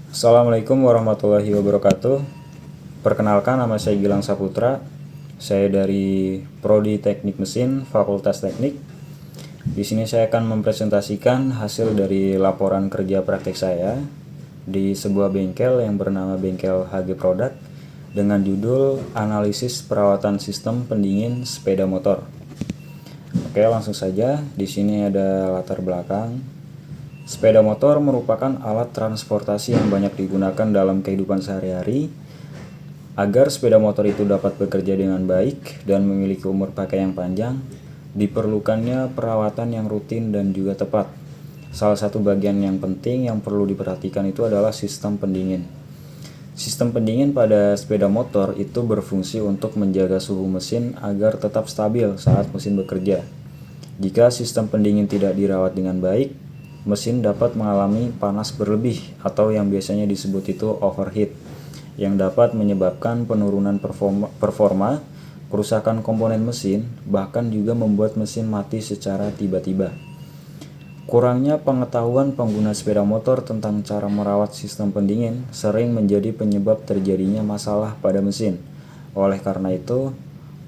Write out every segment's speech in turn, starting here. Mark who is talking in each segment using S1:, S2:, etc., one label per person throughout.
S1: Assalamualaikum warahmatullahi wabarakatuh. Perkenalkan, nama saya Gilang Saputra. Saya dari Prodi Teknik Mesin, Fakultas Teknik. Di sini saya akan mempresentasikan hasil dari laporan kerja praktek saya di sebuah bengkel yang bernama Bengkel HG Product dengan judul Analisis Perawatan Sistem Pendingin Sepeda Motor. Oke, langsung saja. Di sini ada latar belakang. Sepeda motor merupakan alat transportasi yang banyak digunakan dalam kehidupan sehari-hari. Agar sepeda motor itu dapat bekerja dengan baik dan memiliki umur pakai yang panjang, diperlukannya perawatan yang rutin dan juga tepat. Salah satu bagian yang penting yang perlu diperhatikan itu adalah sistem pendingin. Sistem pendingin pada sepeda motor itu berfungsi untuk menjaga suhu mesin agar tetap stabil saat mesin bekerja. Jika sistem pendingin tidak dirawat dengan baik, mesin dapat mengalami panas berlebih atau yang biasanya disebut itu overheat, yang dapat menyebabkan penurunan performa, kerusakan komponen mesin, bahkan juga membuat mesin mati secara tiba-tiba. Kurangnya pengetahuan pengguna sepeda motor tentang cara merawat sistem pendingin sering menjadi penyebab terjadinya masalah pada mesin. Oleh karena itu,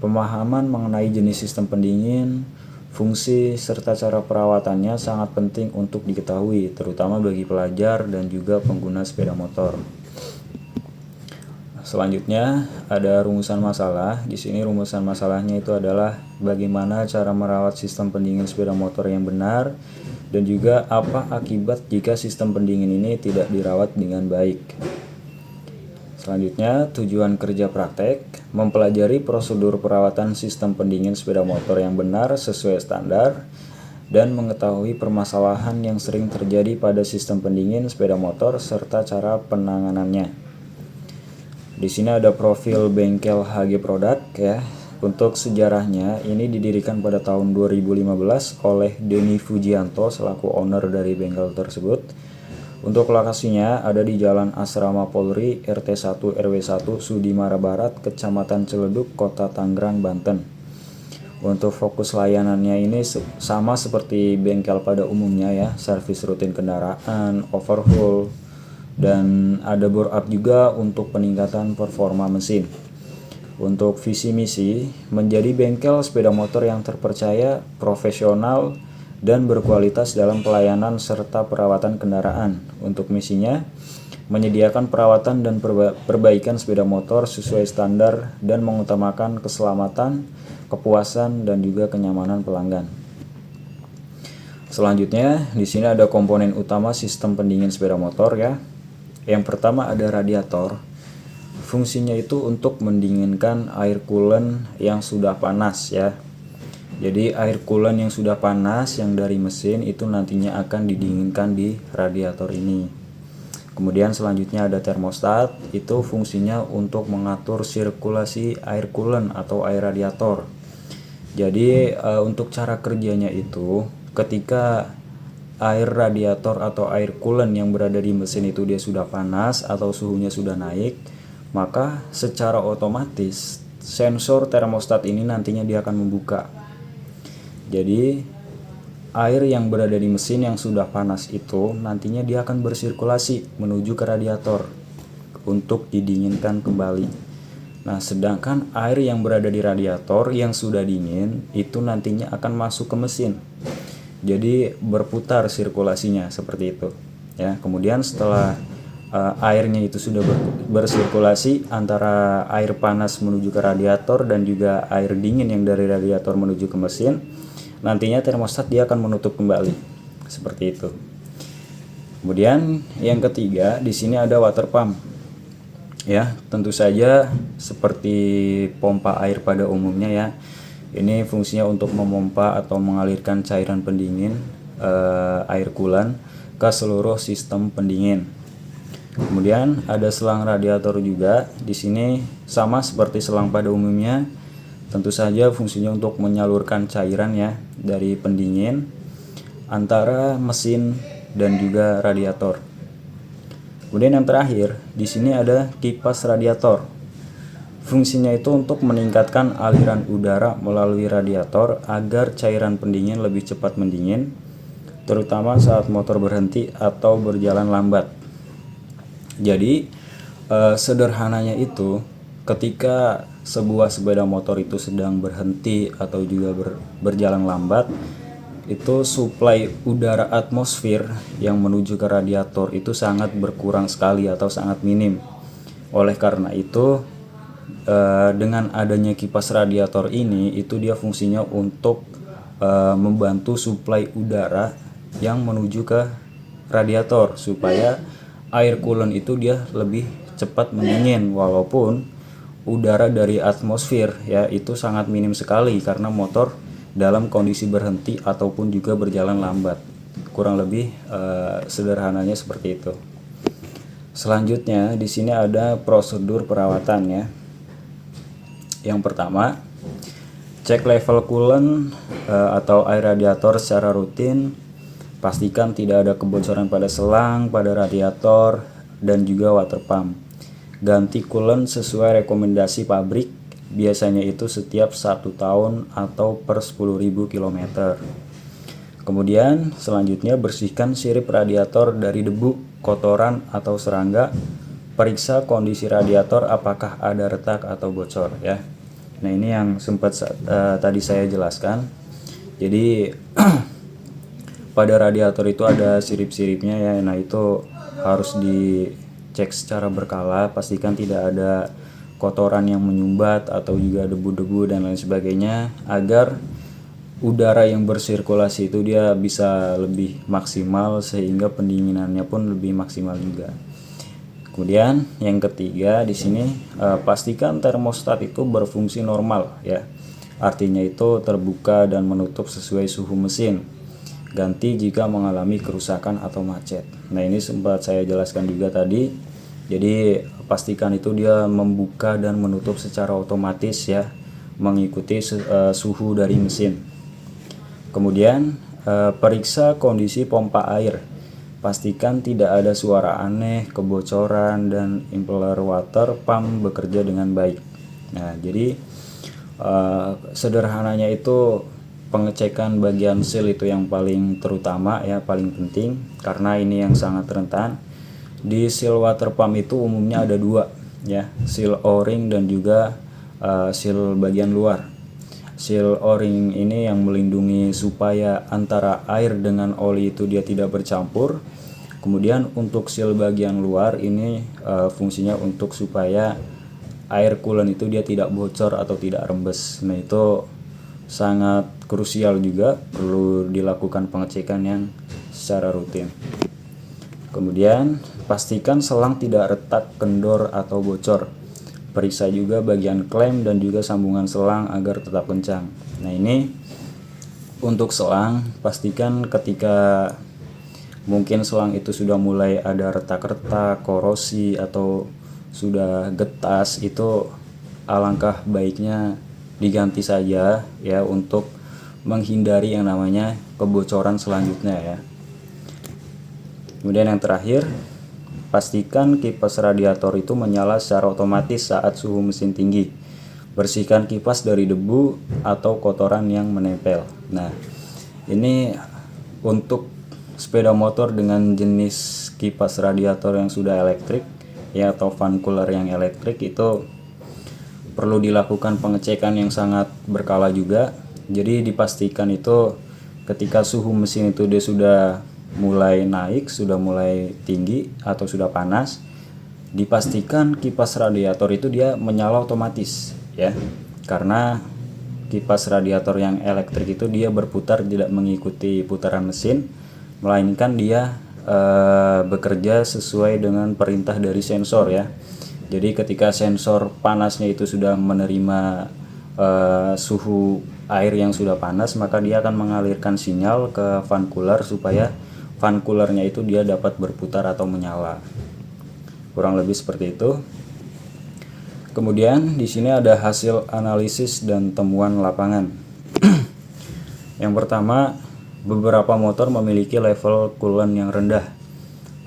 S1: pemahaman mengenai jenis sistem pendingin, fungsi serta cara perawatannya sangat penting untuk diketahui, terutama bagi pelajar dan juga pengguna sepeda motor. Selanjutnya ada rumusan masalah. Di sini rumusan masalahnya itu adalah bagaimana cara merawat sistem pendingin sepeda motor yang benar dan juga apa akibat jika sistem pendingin ini tidak dirawat dengan baik. Selanjutnya, tujuan kerja praktek, mempelajari prosedur perawatan sistem pendingin sepeda motor yang benar sesuai standar, dan mengetahui permasalahan yang sering terjadi pada sistem pendingin sepeda motor serta cara penanganannya. Di sini ada profil bengkel HG Product ya. Untuk sejarahnya, ini didirikan pada tahun 2015 oleh Denny Fujianto selaku owner dari bengkel tersebut. Untuk lokasinya ada di Jalan Asrama Polri RT 1 RW 1 Sudimara Barat, Kecamatan Ciledug, Kota Tangerang, Banten. Untuk fokus layanannya ini sama seperti bengkel pada umumnya ya, servis rutin kendaraan, overhaul, dan ada bore up juga untuk peningkatan performa mesin. Untuk visi misi, menjadi bengkel sepeda motor yang terpercaya, profesional, dan berkualitas dalam pelayanan serta perawatan kendaraan. Untuk misinya, menyediakan perawatan dan perbaikan sepeda motor sesuai standar dan mengutamakan keselamatan, kepuasan, dan juga kenyamanan pelanggan. Selanjutnya, di sini ada komponen utama sistem pendingin sepeda motor ya. Yang pertama ada radiator. Fungsinya itu untuk mendinginkan air coolant yang sudah panas ya. Jadi air coolant yang sudah panas yang dari mesin itu nantinya akan didinginkan di radiator ini. Kemudian selanjutnya ada termostat, itu fungsinya untuk mengatur sirkulasi air coolant atau air radiator. Jadi untuk cara kerjanya itu ketika air radiator atau air coolant yang berada di mesin itu dia sudah panas atau suhunya sudah naik, maka secara otomatis sensor termostat ini nantinya dia akan membuka. Jadi air yang berada di mesin yang sudah panas itu nantinya dia akan bersirkulasi menuju ke radiator untuk didinginkan kembali. Nah, sedangkan air yang berada di radiator yang sudah dingin itu nantinya akan masuk ke mesin. Jadi berputar sirkulasinya seperti itu. Ya, kemudian setelah airnya itu sudah bersirkulasi antara air panas menuju ke radiator dan juga air dingin yang dari radiator menuju ke mesin, nantinya termostat dia akan menutup kembali seperti itu. Kemudian yang ketiga di sini ada water pump. Ya, tentu saja seperti pompa air pada umumnya ya. Ini fungsinya untuk memompa atau mengalirkan cairan pendingin air coolant ke seluruh sistem pendingin. Kemudian ada selang radiator juga. Di sini sama seperti selang pada umumnya. Tentu saja fungsinya untuk menyalurkan cairan ya dari pendingin antara mesin dan juga radiator. Kemudian yang terakhir, di sini ada kipas radiator. Fungsinya itu untuk meningkatkan aliran udara melalui radiator agar cairan pendingin lebih cepat mendingin, terutama saat motor berhenti atau berjalan lambat. Jadi sederhananya itu ketika sebuah sepeda motor itu sedang berhenti atau juga berjalan lambat, itu suplai udara atmosfer yang menuju ke radiator itu sangat berkurang sekali atau sangat minim. Oleh karena itu dengan adanya kipas radiator ini, itu dia fungsinya untuk membantu suplai udara yang menuju ke radiator supaya air coolant itu dia lebih cepat mendingin, walaupun udara dari atmosfer ya itu sangat minim sekali karena motor dalam kondisi berhenti ataupun juga berjalan lambat. Kurang lebih sederhananya seperti itu. Selanjutnya di sini ada prosedur perawatan ya. Yang pertama, cek level coolant atau air radiator secara rutin. Pastikan tidak ada kebocoran pada selang, pada radiator, dan juga water pump. Ganti coolant sesuai rekomendasi pabrik, biasanya itu setiap 1 tahun atau per 10.000 km. Kemudian selanjutnya bersihkan sirip radiator dari debu, kotoran, atau serangga. Periksa kondisi radiator apakah ada retak atau bocor ya. Nah ini yang sempat tadi saya jelaskan. Jadi pada radiator itu ada sirip-siripnya ya. Nah itu harus dicek secara berkala, pastikan tidak ada kotoran yang menyumbat atau juga debu-debu dan lain sebagainya, agar udara yang bersirkulasi itu dia bisa lebih maksimal sehingga pendinginannya pun lebih maksimal juga. Kemudian yang ketiga di sini pastikan termostat itu berfungsi normal ya. Artinya itu terbuka dan menutup sesuai suhu mesin. Ganti jika mengalami kerusakan atau macet. Nah ini sempat saya jelaskan juga tadi. Jadi pastikan itu dia membuka dan menutup secara otomatis ya, mengikuti suhu dari mesin. Kemudian periksa kondisi pompa air. Pastikan tidak ada suara aneh, kebocoran, dan impeller water pump bekerja dengan baik. Nah, jadi sederhananya itu pengecekan bagian seal itu yang paling terutama ya, paling penting karena ini yang sangat rentan. Di seal water pump itu umumnya ada dua ya, seal O-ring dan juga seal bagian luar. Seal O-ring ini yang melindungi supaya antara air dengan oli itu dia tidak bercampur. Kemudian untuk seal bagian luar ini fungsinya untuk supaya air coolant itu dia tidak bocor atau tidak rembes. Nah itu sangat krusial juga, perlu dilakukan pengecekan yang secara rutin. Kemudian pastikan selang tidak retak, kendor, atau bocor. Periksa juga bagian klem dan juga sambungan selang agar tetap kencang. Nah ini untuk selang, pastikan ketika mungkin selang itu sudah mulai ada retak-retak, korosi, atau sudah getas, itu alangkah baiknya diganti saja ya untuk menghindari yang namanya kebocoran selanjutnya ya. Kemudian yang terakhir, pastikan kipas radiator itu menyala secara otomatis saat suhu mesin tinggi. Bersihkan kipas dari debu atau kotoran yang menempel. Nah, ini untuk sepeda motor dengan jenis kipas radiator yang sudah elektrik ya, atau fan cooler yang elektrik, itu perlu dilakukan pengecekan yang sangat berkala juga. Jadi dipastikan itu ketika suhu mesin itu dia sudah mulai naik, sudah mulai tinggi atau sudah panas, dipastikan kipas radiator itu dia menyala otomatis ya. Karena kipas radiator yang elektrik itu dia berputar tidak mengikuti putaran mesin, melainkan dia bekerja sesuai dengan perintah dari sensor ya. Jadi ketika sensor panasnya itu sudah menerima suhu air yang sudah panas, maka dia akan mengalirkan sinyal ke fan cooler supaya fan coolernya itu dia dapat berputar atau menyala. Kurang lebih seperti itu. Kemudian di sini ada hasil analisis dan temuan lapangan. Yang pertama, beberapa motor memiliki level coolant yang rendah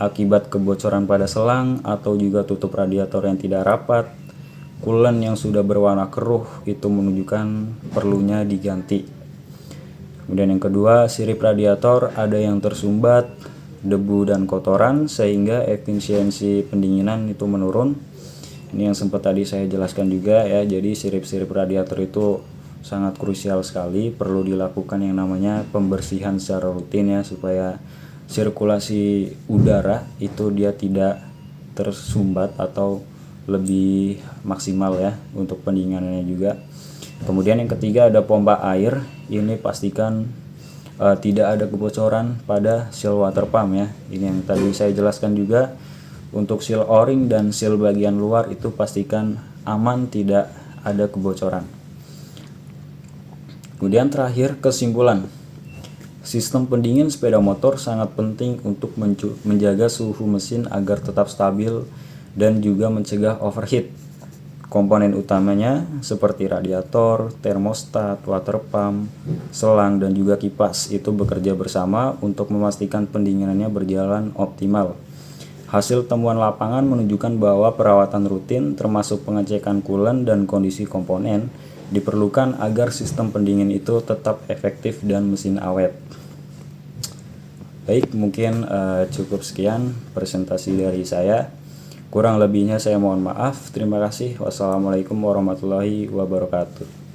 S1: akibat kebocoran pada selang atau juga tutup radiator yang tidak rapat. Coolant yang sudah berwarna keruh itu menunjukkan perlunya diganti. Kemudian yang kedua, sirip radiator ada yang tersumbat, debu dan kotoran sehingga efisiensi pendinginan itu menurun. Ini yang sempat tadi saya jelaskan juga ya. Jadi sirip-sirip radiator itu sangat krusial sekali, perlu dilakukan yang namanya pembersihan secara rutin ya, supaya sirkulasi udara itu dia tidak tersumbat atau lebih maksimal ya untuk pendinginannya juga. Kemudian yang ketiga ada pompa air. Ini pastikan tidak ada kebocoran pada seal water pump ya. Ini yang tadi saya jelaskan juga. Untuk seal o-ring dan seal bagian luar itu pastikan aman, tidak ada kebocoran. Kemudian terakhir, kesimpulan. Sistem pendingin sepeda motor sangat penting untuk menjaga suhu mesin agar tetap stabil dan juga mencegah overheat. Komponen utamanya seperti radiator, termostat, water pump, selang, dan juga kipas itu bekerja bersama untuk memastikan pendinginannya berjalan optimal. Hasil temuan lapangan menunjukkan bahwa perawatan rutin termasuk pengecekan coolant dan kondisi komponen diperlukan agar sistem pendingin itu tetap efektif dan mesin awet. Baik, mungkin cukup sekian presentasi dari saya. Kurang lebihnya saya mohon maaf. Terima kasih. Wassalamualaikum warahmatullahi wabarakatuh.